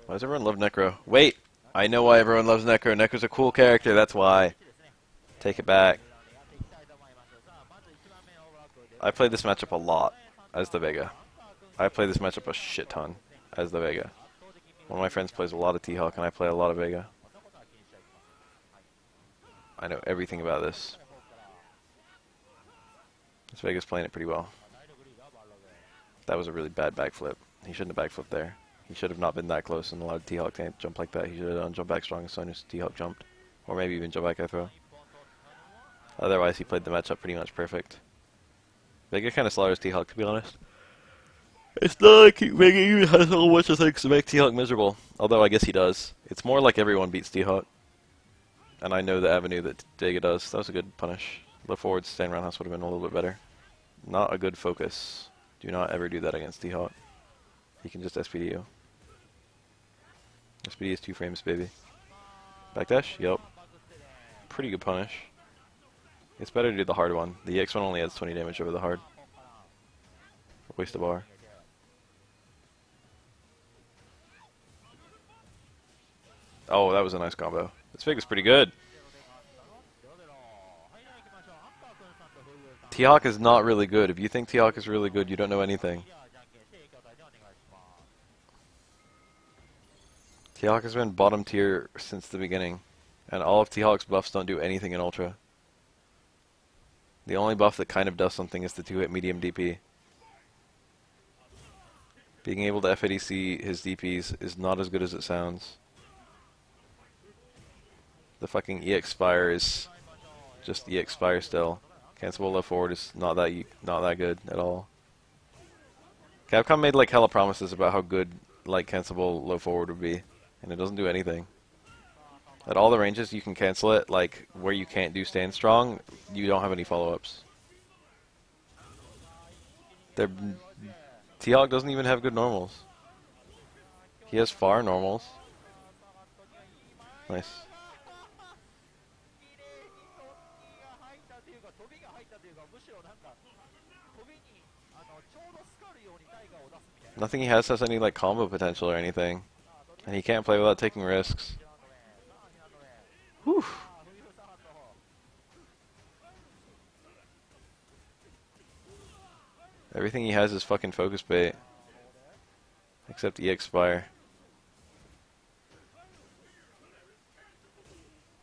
Why does everyone love Necro? Wait! I know why everyone loves Necro. Necro's a cool character, that's why. Take it back. I played this matchup a lot as the Vega. I play this matchup a shit ton as the Vega. One of my friends plays a lot of T-Hawk and I play a lot of Vega. I know everything about this. This Vega's playing it pretty well. That was a really bad backflip. He shouldn't have backflipped there. He should have not been that close and allowed T-Hawk to jump like that. He should have done jump back strong as soon as T-Hawk jumped. Or maybe even jump back I throw. Otherwise, he played the matchup pretty much perfect. Vega kind of slaughters T-Hawk, to be honest. It's not like Vega even has a whole bunch of things to make T-Hawk miserable. Although I guess he does. It's more like everyone beats T-Hawk. And I know the avenue that Vega does. That was a good punish. Low forward stand roundhouse would have been a little bit better. Not a good focus. Do not ever do that against T-Hawk. He can just SPD you. SPD is 2 frames, baby. Backdash? Yep. Pretty good punish. It's better to do the hard one. The EX one only adds 20 damage over the hard. Waste a bar. Oh, that was a nice combo. This Vega's pretty good. T-Hawk is not really good. If you think T-Hawk is really good, you don't know anything. T-Hawk has been bottom tier since the beginning. And all of T-Hawk's buffs don't do anything in Ultra. The only buff that kind of does something is the 2-hit medium DP. Being able to FADC his DPs is not as good as it sounds. The fucking EX Spire is just EX Spire still. Cancelable low forward is not that good at all. Capcom made like hella promises about how good like cancelable low forward would be, and it doesn't do anything. At all the ranges you can cancel it, like where you can't do stand strong, you don't have any follow-ups. T-Hawk doesn't even have good normals. He has far normals. Nice. Nothing he has any like combo potential or anything. And he can't play without taking risks. Whew. Everything he has is fucking focus bait. Except EX Spire.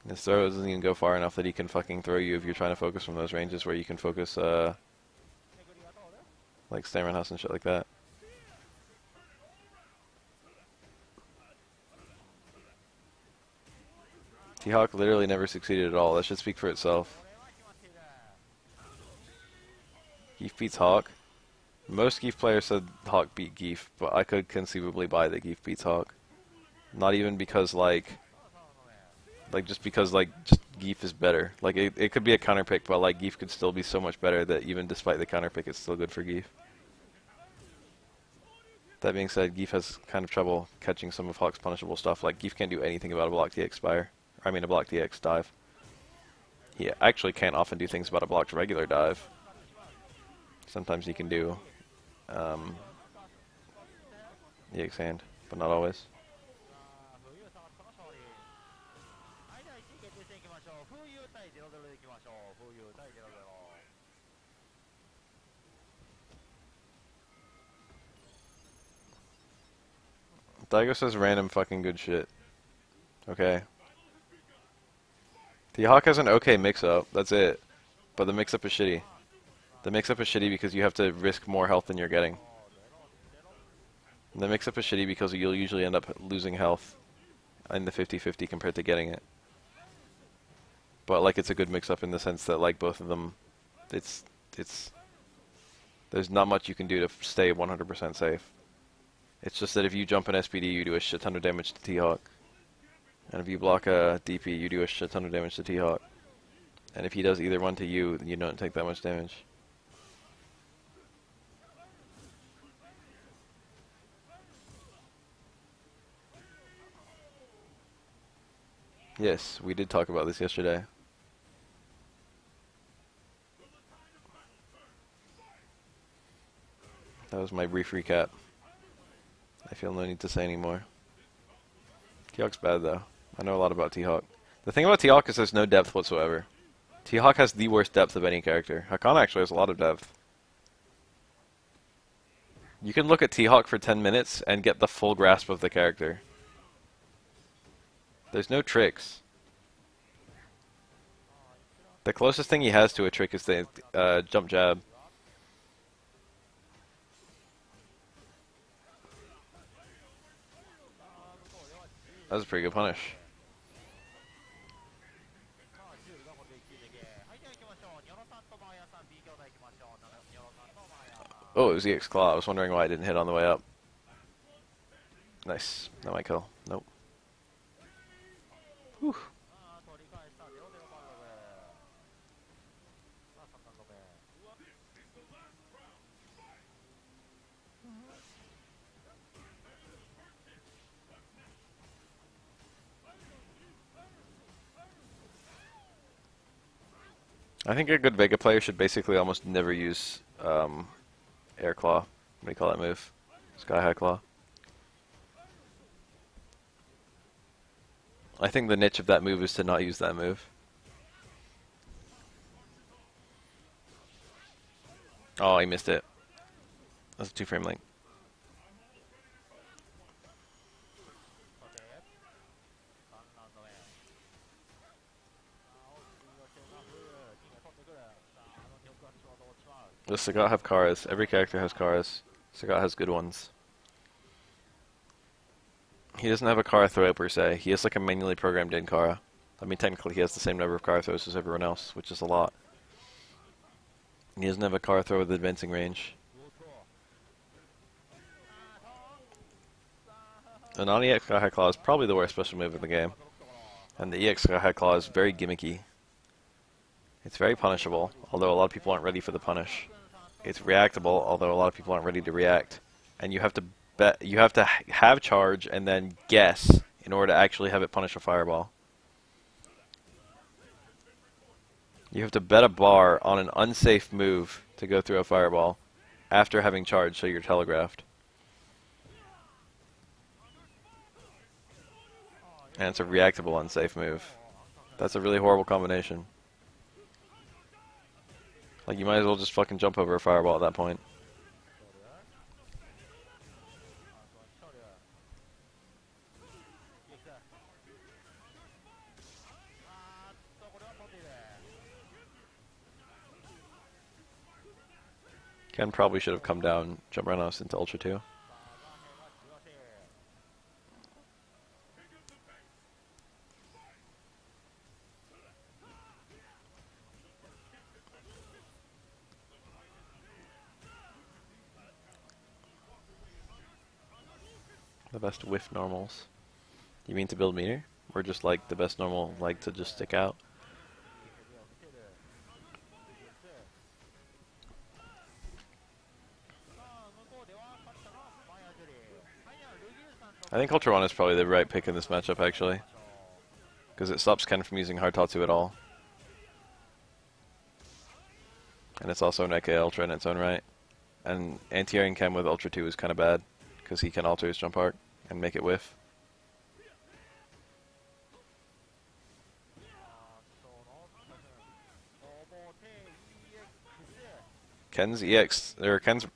His throw doesn't even go far enough that he can fucking throw you if you're trying to focus from those ranges where you can focus like Stamina House and shit like that. T-Hawk literally never succeeded at all. That should speak for itself. Geef beats Hawk. Most Geef players said Hawk beat Geef, but I could conceivably buy that Geef beats Hawk. Not even because just because Geef is better. Like it could be a counter pick, but like Geef could still be so much better that even despite the counter pick, it's still good for Geef. That being said, Geef has kind of trouble catching some of Hawk's punishable stuff. Like Geef can't do anything about a blocked EX Spire. I mean a blocked EX dive. He actually can't often do things about a blocked regular dive. Sometimes he can do EX hand, but not always. Daigo says random fucking good shit. Okay. T-Hawk has an okay mix-up, that's it. But the mix-up is shitty. The mix-up is shitty because you have to risk more health than you're getting. And the mix-up is shitty because you'll usually end up losing health in the 50-50 compared to getting it. But like it's a good mix-up in the sense that like both of them, there's not much you can do to stay 100% safe. It's just that if you jump an SPD, you do a shit ton of damage to T-Hawk. And if you block a DP, you do a shit ton of damage to T-Hawk. And if he does either one to you, then you don't take that much damage. Yes, we did talk about this yesterday. That was my brief recap. I feel no need to say anymore. T-Hawk's bad though. I know a lot about T-Hawk. The thing about T-Hawk is there's no depth whatsoever. T-Hawk has the worst depth of any character. Hakan actually has a lot of depth. You can look at T-Hawk for 10 minutes and get the full grasp of the character. There's no tricks. The closest thing he has to a trick is the jump jab. That was a pretty good punish. Oh, it was EX Claw. I was wondering why I didn't hit on the way up. Nice. That might kill. Nope. Whew. I think a good Vega player should basically almost never use Air Claw. What do you call that move? Sky High Claw. I think the niche of that move is to not use that move. Oh, he missed it. That's a 2-frame link. Does Sagat have Karas? Every character has Karas. Sagat has good ones. He doesn't have a Kara throw per se. He has like a manually programmed in Kara. I mean, technically he has the same number of Kara throws as everyone else, which is a lot. He doesn't have a Kara throw with advancing range. The non-EX Sky High Claw is probably the worst special move in the game. And the EX Sky High Claw is very gimmicky. It's very punishable, although a lot of people aren't ready for the punish. It's reactable, although a lot of people aren't ready to react. And you have to have charge and then guess in order to actually have it punish a fireball. You have to bet a bar on an unsafe move to go through a fireball after having charge, so you're telegraphed. And it's a reactable unsafe move. That's a really horrible combination. Like, you might as well just fucking jump over a fireball at that point. Ken probably should have come down, jump right on us into Ultra 2. The best whiff normals. You mean to build meter? Or just like the best normal, like to just stick out? I think Ultra 1 is probably the right pick in this matchup, actually. Because it stops Ken from using Hard Tatsu at all. And it's also an AK Ultra in its own right. And anti-airing Ken with Ultra 2 is kind of bad, because he can alter his jump arc and make it whiff. Ken's EX, or Ken's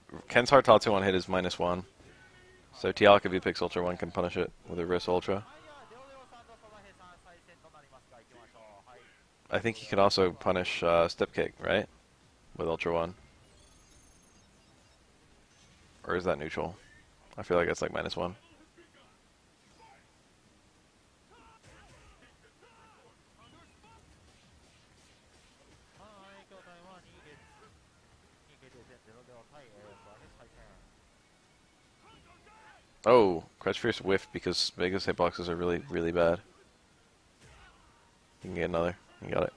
Hard Tatsu on hit is -1. So T-Hawk, if he picks Ultra 1, can punish it with a reverse Ultra. I think he can also punish Step Kick, right? With Ultra 1. Or is that neutral? I feel like it's like -1. Oh, Crouch Fierce whiffed because Vega's hitboxes are really, really bad. You can get another. You got it.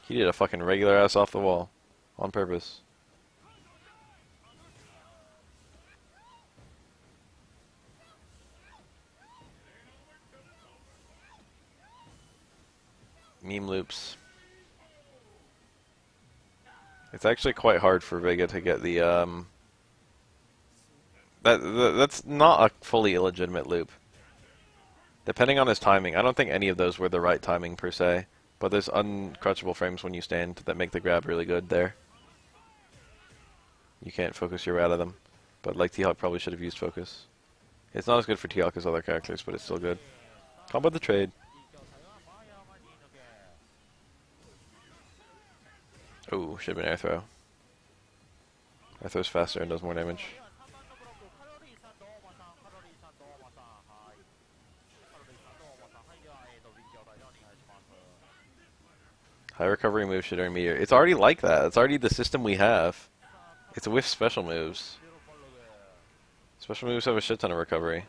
He did a fucking regular ass off the wall. On purpose. Meme loops. It's actually quite hard for Vega to get the That's not a fully illegitimate loop. Depending on his timing, I don't think any of those were the right timing per se, but there's uncrutchable frames when you stand that make the grab really good there. You can't focus your way out of them, but like T-Hawk probably should have used focus. It's not as good for T-Hawk as other characters, but it's still good. Combo the trade. Oh, should have been air throw. Air throw's faster and does more damage. High recovery moves should earn meteor. It's already like that. It's already the system we have. It's with special moves. Special moves have a shit ton of recovery.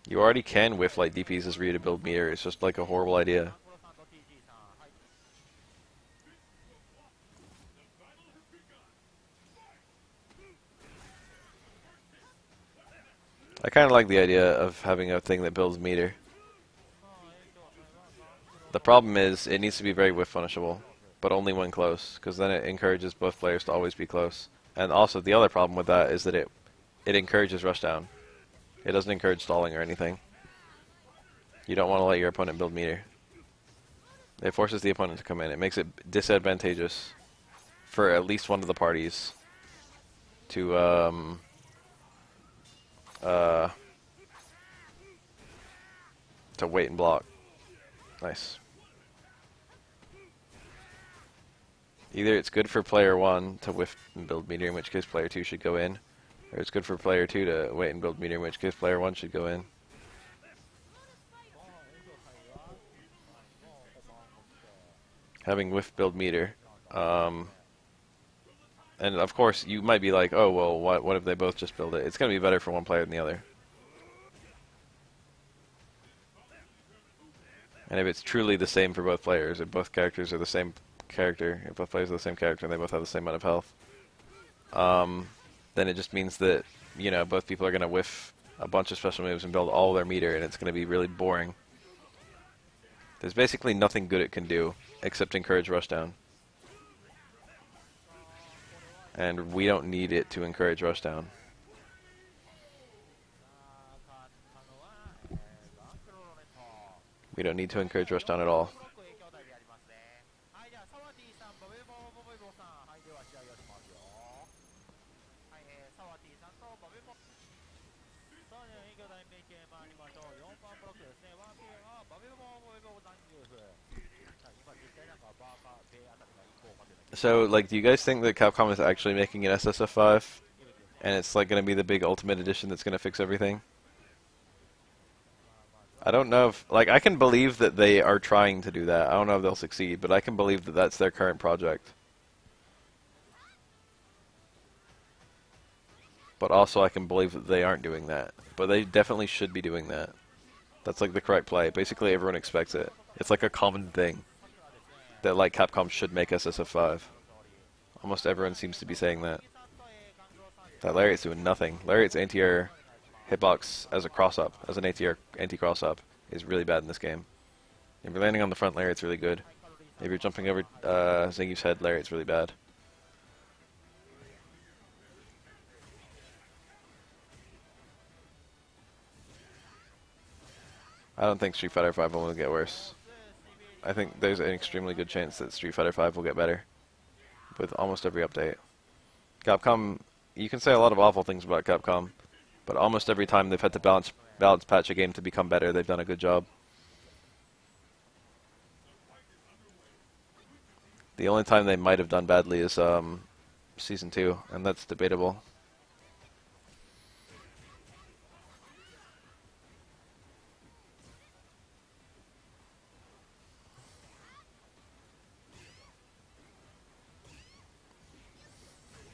You already can whiff light DPs as Ryu to build meteor. It's just like a horrible idea. I kind of like the idea of having a thing that builds meter. The problem is it needs to be very whiff punishable, but only when close, because then it encourages both players to always be close. And also the other problem with that is that it encourages rushdown. It doesn't encourage stalling or anything. You don't want to let your opponent build meter. It forces the opponent to come in. It makes it disadvantageous for at least one of the parties to wait and block. Nice. Either it's good for player 1 to whiff and build meter, in which case player 2 should go in, or it's good for player 2 to wait and build meter, in which case player 1 should go in. Having whiff build meter. And of course, you might be like, oh, well, what if they both just build it? It's going to be better for one player than the other. And if it's truly the same for both players, if both characters are the same character, if both players are the same character and they both have the same amount of health, then it just means that, you know, both people are going to whiff a bunch of special moves and build all their meter, and it's going to be really boring. There's basically nothing good it can do except encourage rushdown. And we don't need it to encourage rushdown. We don't need to encourage rushdown at all. So, like, do you guys think that Capcom is actually making an SSF5? And it's, like, going to be the big Ultimate Edition that's going to fix everything? I don't know if... Like, I can believe that they are trying to do that. I don't know if they'll succeed, but I can believe that that's their current project. But also I can believe that they aren't doing that. But they definitely should be doing that. That's, like, the correct play. Basically, everyone expects it. It's, like, a common thing. That, like, Capcom should make SSF5. Almost everyone seems to be saying that. That Lariat's doing nothing. Lariat's anti-air hitbox as a cross-up, as an anti-air anti-cross-up, is really bad in this game. If you're landing on the front, Lariat's really good. If you're jumping over Zangief's head, Lariat's really bad. I don't think Street Fighter V will get worse. I think there's an extremely good chance that Street Fighter V will get better with almost every update. Capcom, you can say a lot of awful things about Capcom, but almost every time they've had to balance patch a game to become better, they've done a good job. The only time they might have done badly is Season 2, and that's debatable.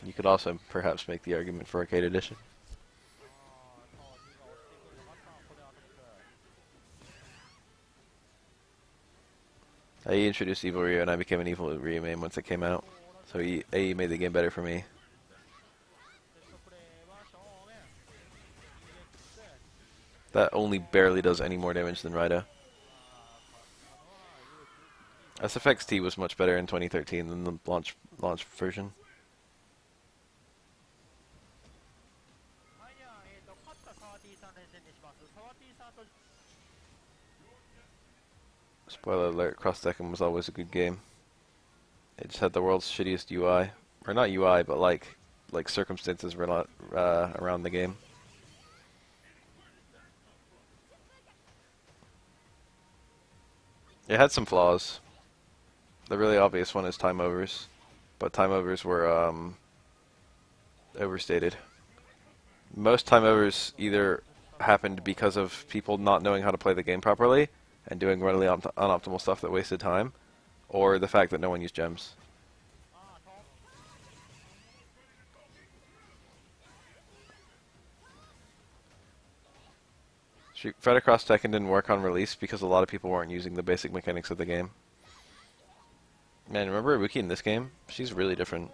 You could also perhaps make the argument for Arcade Edition. I introduced Evil Ryu and I became an Evil Ryu main once it came out. So AE made the game better for me. That only barely does any more damage than Raida. SFXT was much better in 2013 than the launch version. Spoiler alert, Cross Tekken was always a good game. It just had the world's shittiest UI. Or not UI, but like circumstances around the game. It had some flaws. The really obvious one is time overs. But time overs were overstated. Most time overs either happened because of people not knowing how to play the game properly and doing really unoptimal stuff that wasted time, or the fact that no one used gems. Street Fighter Cross Tekken didn't work on release because a lot of people weren't using the basic mechanics of the game. Man, remember Ibuki in this game? She's really different.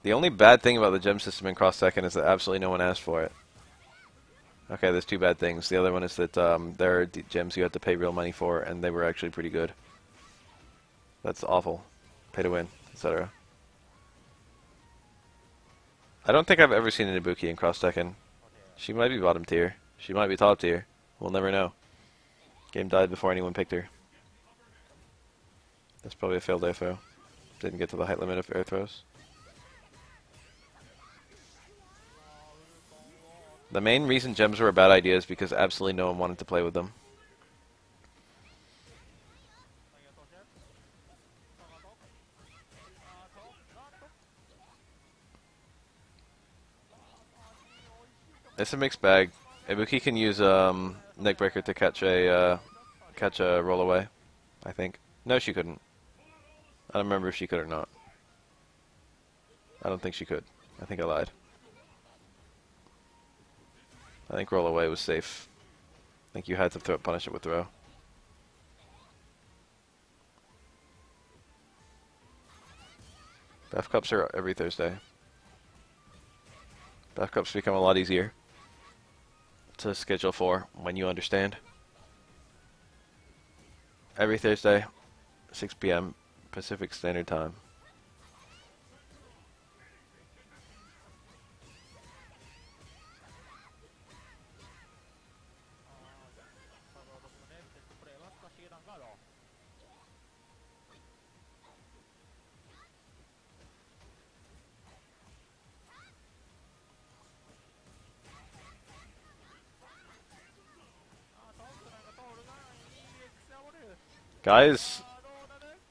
The only bad thing about the gem system in Cross Tekken is that absolutely no one asked for it. Okay, there's two bad things. The other one is that there are gems you have to pay real money for, and they were actually pretty good. That's awful. Pay to win, etc. I don't think I've ever seen an Ibuki in Cross Tekken. She might be bottom tier. She might be top tier. We'll never know. Game died before anyone picked her. That's probably a failed air throw. Didn't get to the height limit of air throws. The main reason gems were a bad idea is because absolutely no one wanted to play with them. It's a mixed bag. Ibuki can use neckbreaker to catch a roll away, I think. No, she couldn't. I don't remember if she could or not. I don't think she could. I think I lied. I think roll away was safe. I think you had to punish it with throw. Beth Cups are every Thursday. Beth Cups become a lot easier to schedule for when you understand. Every Thursday, 6 p.m. Pacific Standard Time.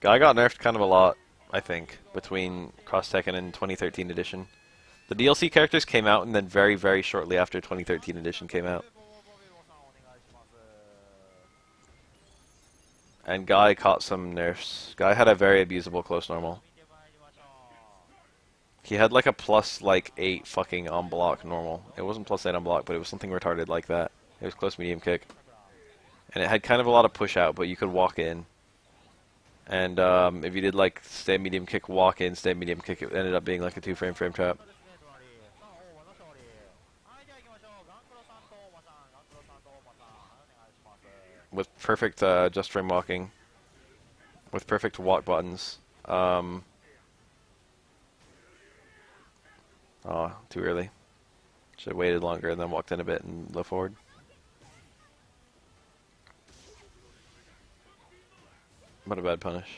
Guy got nerfed kind of a lot, I think, between Cross Tekken and 2013 edition. The DLC characters came out, and then very, very shortly after 2013 edition came out. And Guy caught some nerfs. Guy had a very abusable close normal. He had like a plus like 8 fucking on block normal. It wasn't plus 8 on block, but it was something retarded like that. It was close medium kick. And it had kind of a lot of push out, but you could walk in. And if you did like stay medium kick, walk in, stay medium kick, it ended up being like a 2-frame frame trap. With perfect just frame walking. With perfect walk buttons. Oh, too early. Should have waited longer and then walked in a bit and low forward. What a bad punish.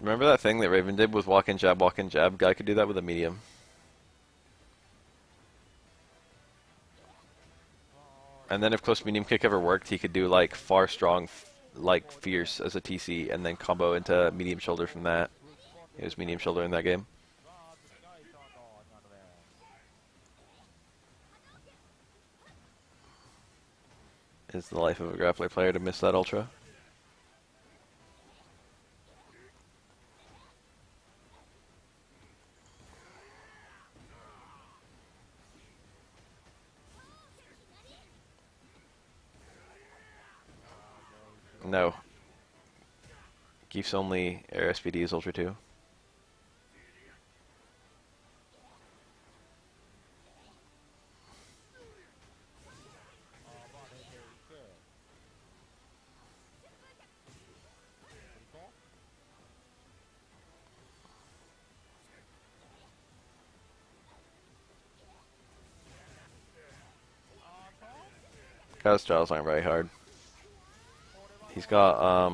Remember that thing that Raven did with walk in jab, walk in jab? Guy could do that with a medium. And then if close medium kick ever worked, he could do like far strong, like fierce as a TC, and then combo into medium shoulder from that. It was medium shoulder in that game. It's the life of a grappler player to miss that ultra. No. Geef's only air SPD is Ultra 2. Guy's trials aren't very hard. He's got,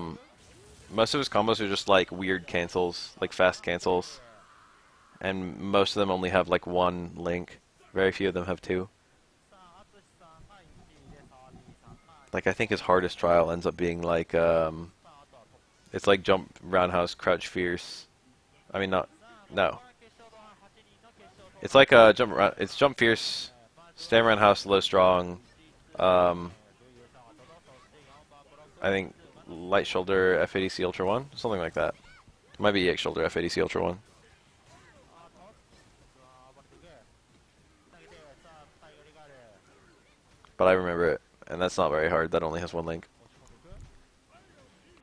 most of his combos are just like weird cancels, like fast cancels. And most of them only have like one link. Very few of them have two. Like I think his hardest trial ends up being like, it's like jump roundhouse, crouch fierce. I mean no. It's like it's jump fierce, stand roundhouse, low strong. I think light shoulder F80C Ultra 1, something like that. It might be EX shoulder F80C Ultra 1. But I remember it, and that's not very hard. That only has one link.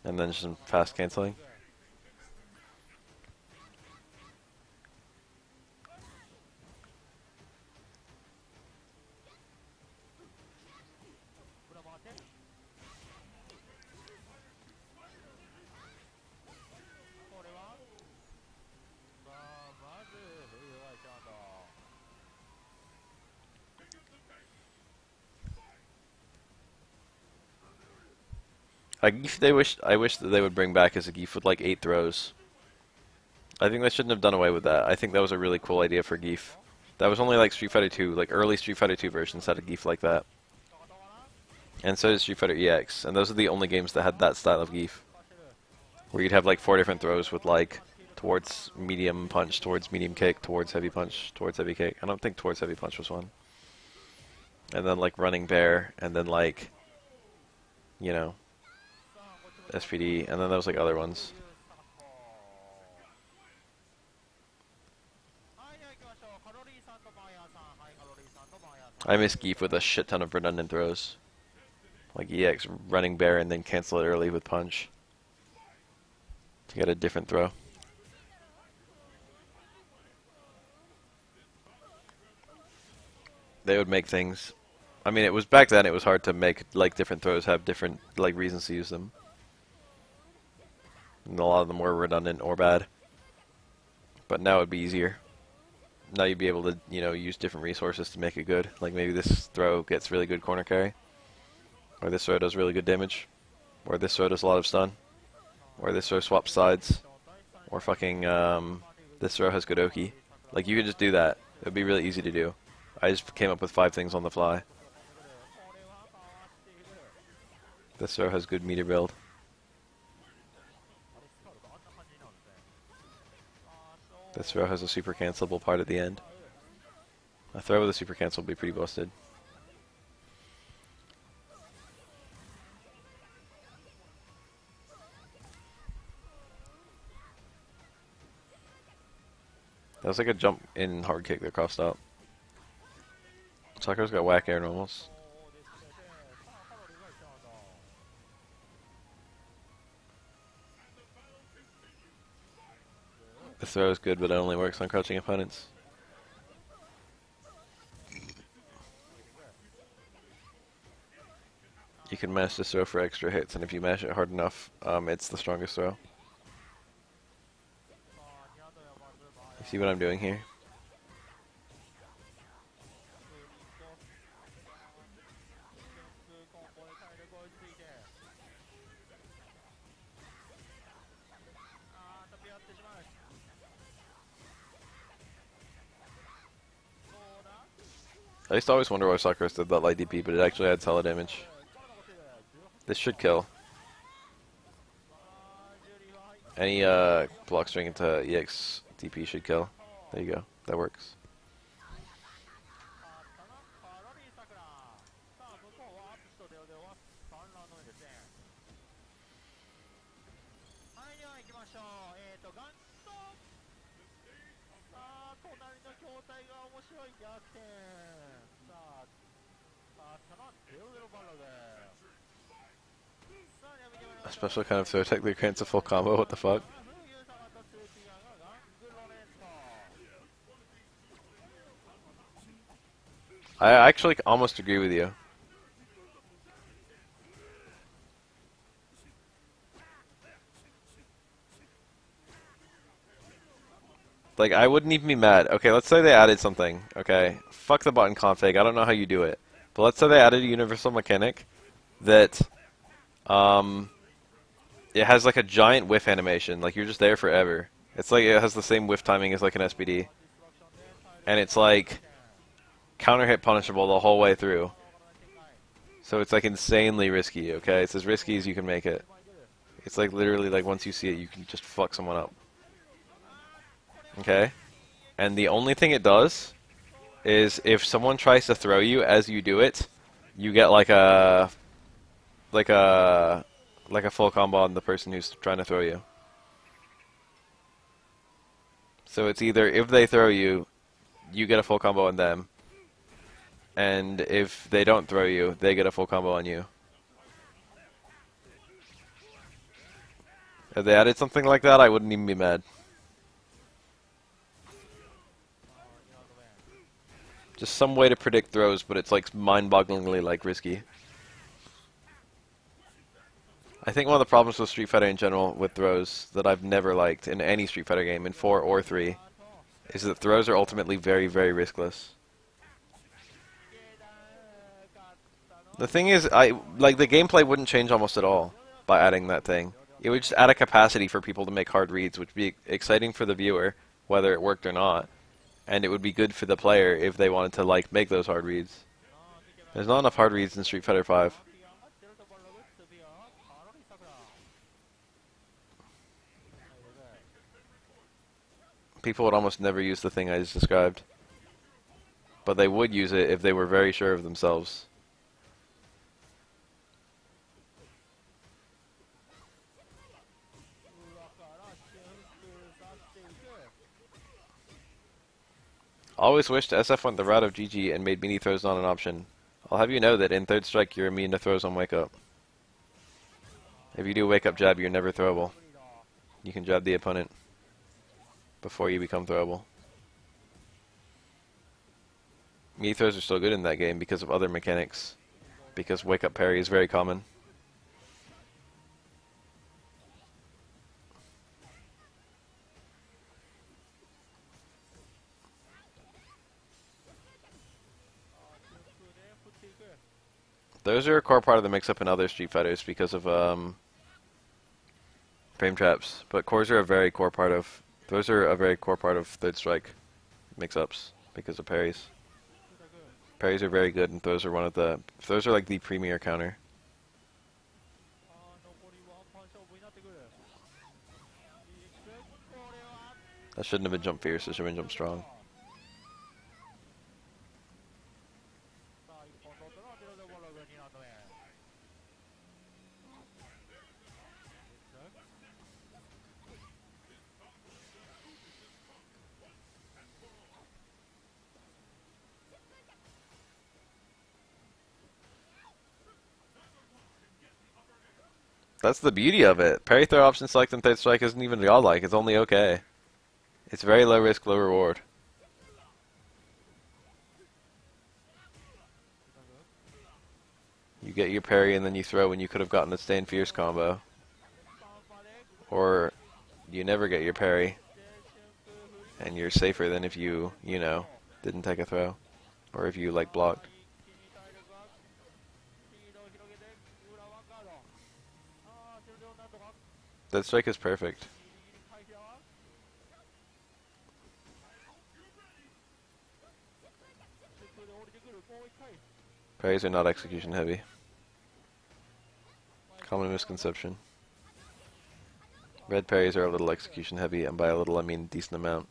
And then some fast canceling. A Geef I wish that they would bring back is a Geef with like 8 throws. I think they shouldn't have done away with that. I think that was a really cool idea for Geef. That was only like Street Fighter 2, like early Street Fighter 2 versions had a Geef like that. And so did Street Fighter EX, and those are the only games that had that style of Geef. Where you'd have like 4 different throws with like towards medium punch, towards medium kick, towards heavy punch, towards heavy kick. I don't think towards heavy punch was one. And then like running bear, and then like, you know, SPD, and then there was like other ones. I miss Geef with a shit ton of redundant throws. Like EX running bear and then cancel it early with punch to get a different throw. They would make things. I mean, it was back then. It was hard to make like different throws have different like reasons to use them. And a lot of them were redundant or bad. But now it'd be easier. Now you'd be able to, you know, use different resources to make it good. Like maybe this throw gets really good corner carry. Or this throw does really good damage. Or this throw does a lot of stun. Or this throw swaps sides. Or fucking, this throw has good Oki. Like you could just do that. It would be really easy to do. I just came up with 5 things on the fly. This throw has good meter build. This throw has a super cancelable part at the end. A throw with a super cancel would be pretty busted. That was like a jump in hard kick that crossed out. Sakura's got whack air normals. This throw is good, but it only works on crouching opponents. You can mash this throw for extra hits, and if you mash it hard enough, it's the strongest throw. You see what I'm doing here? I used to always wonder why Sakura did that light DP, but it actually had solid damage. This should kill. Any block string into EX DP should kill. There you go. That works. A special kind of throw tech that grants a full combo. What the fuck? I actually almost agree with you. Like, I wouldn't even be mad. Okay, let's say they added something. Okay, fuck the button config. I don't know how you do it. But let's say they added a universal mechanic that, it has like a giant whiff animation. Like, you're just there forever. It's like it has the same whiff timing as like an SPD. And it's like counter hit punishable the whole way through. So it's like insanely risky, okay? It's as risky as you can make it. It's like literally like once you see it, you can just fuck someone up. Okay? And the only thing it does is if someone tries to throw you as you do it, you get like a full combo on the person who's trying to throw you. So it's either if they throw you, you get a full combo on them, and if they don't throw you, they get a full combo on you. If they added something like that, I wouldn't even be mad. Just some way to predict throws, but it's like mind-bogglingly like risky. I think one of the problems with Street Fighter in general with throws that I've never liked in any Street Fighter game, in 4 or 3, is that throws are ultimately very, very riskless. The thing is, the gameplay wouldn't change almost at all by adding that thing. It would just add a capacity for people to make hard reads, which would be exciting for the viewer, whether it worked or not. And it would be good for the player if they wanted to like make those hard reads. There's not enough hard reads in Street Fighter 5. People would almost never use the thing I just described. But they would use it if they were very sure of themselves. Always wished SF went the route of GG and made melee throws not an option. I'll have you know that in third strike you're immune to throws on wake up. If you do wake up jab, you're never throwable. You can jab the opponent before you become throwable. Melee throws are still good in that game because of other mechanics. Because wake up parry is very common. Those are a core part of the mix-up in other Street Fighters because of frame traps, but cores are a very core part of. Those are a very core part of third strike mix-ups because of parries. Parries are very good, and those are one of the. Those are like the premier counter. That shouldn't have been jump fierce. It should have been jump strong. That's the beauty of it. Parry throw option select in third strike isn't even godlike. It's only okay. It's very low risk, low reward. You get your parry and then you throw when you could have gotten the stand fierce combo. Or you never get your parry and you're safer than if you know, didn't take a throw. Or if you like blocked. That strike is perfect. Parries are not execution heavy. Common misconception. Red parries are a little execution heavy, and by a little I mean a decent amount.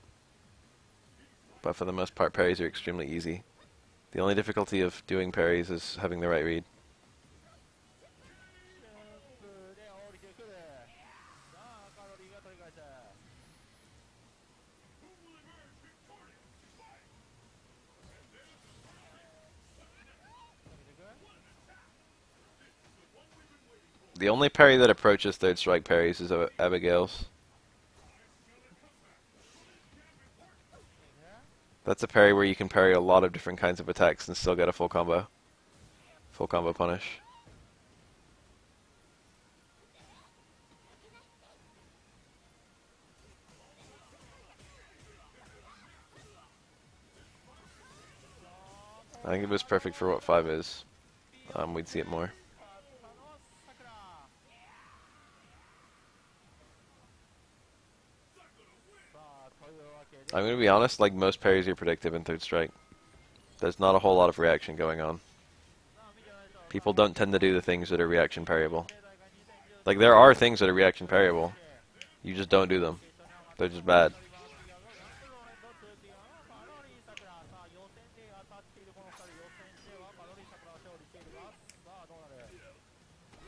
But for the most part, parries are extremely easy. The only difficulty of doing parries is having the right read. The only parry that approaches third strike parries is Abigail's. That's a parry where you can parry a lot of different kinds of attacks and still get a full combo. Full combo punish. I think it was perfect for what 5 is. We'd see it more. I'm going to be honest, like most parries are predictive in third strike. There's not a whole lot of reaction going on. People don't tend to do the things that are reaction parryable. Like, there are things that are reaction parryable. You just don't do them. They're just bad.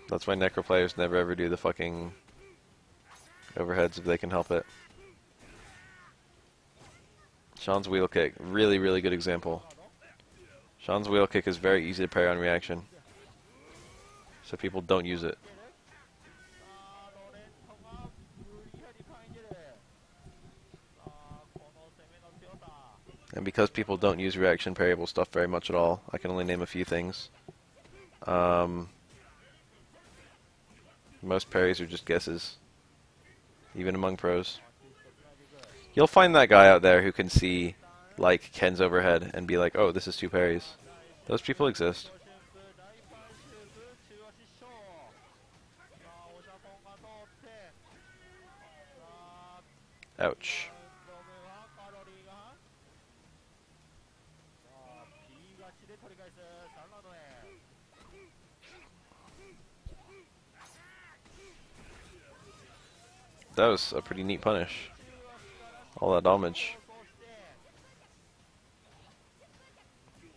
That's why Necro players never ever do the fucking overheads if they can help it. Sean's wheel kick, really, really good example. Sean's wheel kick is very easy to parry on reaction, so people don't use it. And because people don't use reaction parryable stuff very much at all, I can only name a few things. Most parries are just guesses, even among pros. You'll find that guy out there who can see, like, Ken's overhead and be like, oh, this is 2 parries. Those people exist. Ouch. That was a pretty neat punish. All that damage.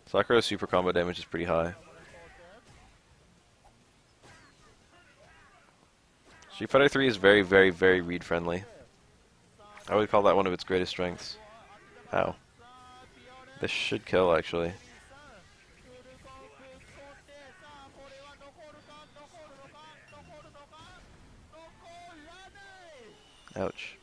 Sakura's super combo damage is pretty high. Street Fighter 3 is very, very, very read friendly. I would call that one of its greatest strengths. Ow. This should kill, actually. Ouch.